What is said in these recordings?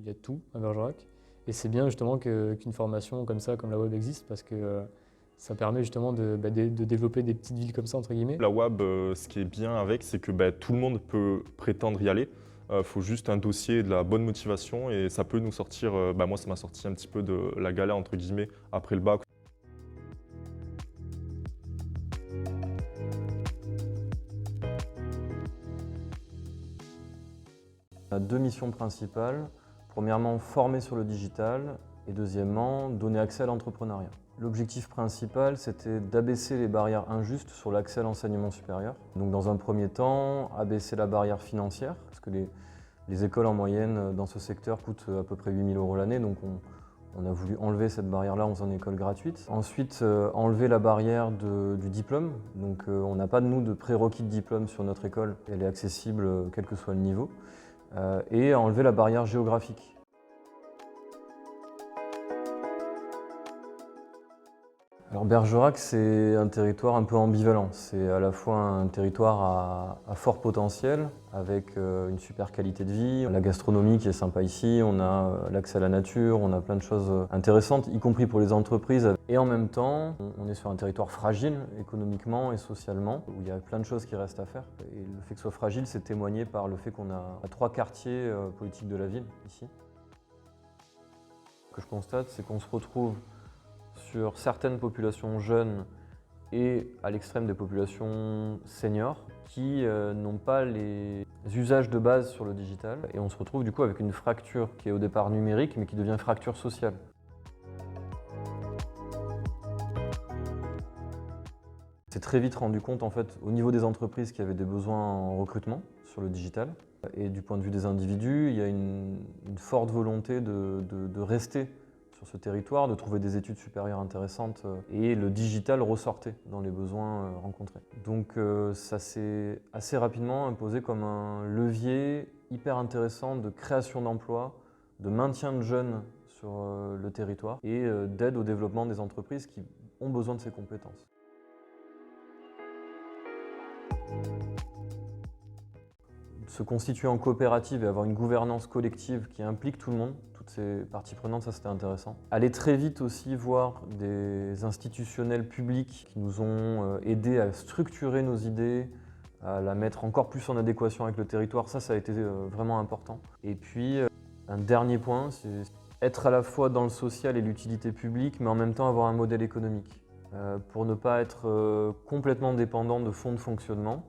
il y a tout à Bergerac. Et c'est bien justement qu'une formation comme ça, comme la WAB existe, parce que ça permet justement de développer des petites villes comme ça, entre guillemets. La WAB, ce qui est bien avec, c'est que tout le monde peut prétendre y aller. Il faut juste un dossier et de la bonne motivation et ça peut nous sortir, moi ça m'a sorti un petit peu de la galère entre guillemets après le bac. On a deux missions principales. Premièrement, former sur le digital et deuxièmement, donner accès à l'entrepreneuriat. L'objectif principal, c'était d'abaisser les barrières injustes sur l'accès à l'enseignement supérieur. Donc dans un premier temps, abaisser la barrière financière, parce que les écoles en moyenne dans ce secteur coûtent à peu près 8 000 € l'année, donc on a voulu enlever cette barrière-là en faisant une école gratuite. Ensuite, enlever la barrière du diplôme. Donc on n'a pas, nous, de prérequis de diplôme sur notre école. Elle est accessible quel que soit le niveau. Et enlever la barrière géographique. Alors Bergerac, c'est un territoire un peu ambivalent. C'est à la fois un territoire à fort potentiel, avec une super qualité de vie, la gastronomie qui est sympa ici, on a l'accès à la nature, on a plein de choses intéressantes, y compris pour les entreprises. Et en même temps, on est sur un territoire fragile économiquement et socialement, où il y a plein de choses qui restent à faire. Et le fait que ce soit fragile, c'est témoigné par le fait qu'on a 3 quartiers politiques de la ville ici. Ce que je constate, c'est qu'on se retrouve sur certaines populations jeunes et à l'extrême des populations seniors qui n'ont pas les usages de base sur le digital. Et on se retrouve du coup avec une fracture qui est au départ numérique mais qui devient fracture sociale. On s'est très vite rendu compte en fait au niveau des entreprises qu'il y avait des besoins en recrutement sur le digital. Et du point de vue des individus, il y a une forte volonté de rester sur ce territoire, de trouver des études supérieures intéressantes et le digital ressortait dans les besoins rencontrés. Donc ça s'est assez rapidement imposé comme un levier hyper intéressant de création d'emplois, de maintien de jeunes sur le territoire et d'aide au développement des entreprises qui ont besoin de ces compétences. Se constituer en coopérative et avoir une gouvernance collective qui implique tout le monde, toutes ces parties prenantes, ça c'était intéressant. Aller très vite aussi voir des institutionnels publics qui nous ont aidés à structurer nos idées, à la mettre encore plus en adéquation avec le territoire, ça a été vraiment important. Et puis un dernier point, c'est être à la fois dans le social et l'utilité publique, mais en même temps avoir un modèle économique pour ne pas être complètement dépendant de fonds de fonctionnement.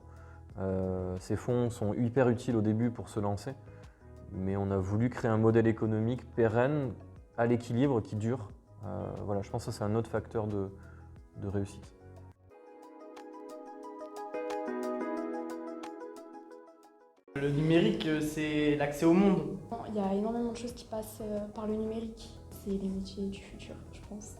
Ces fonds sont hyper utiles au début pour se lancer, mais on a voulu créer un modèle économique pérenne, à l'équilibre, qui dure. Voilà, je pense que c'est un autre facteur de réussite. Le numérique, c'est l'accès au monde. Il y a énormément de choses qui passent par le numérique. C'est les métiers du futur, je pense.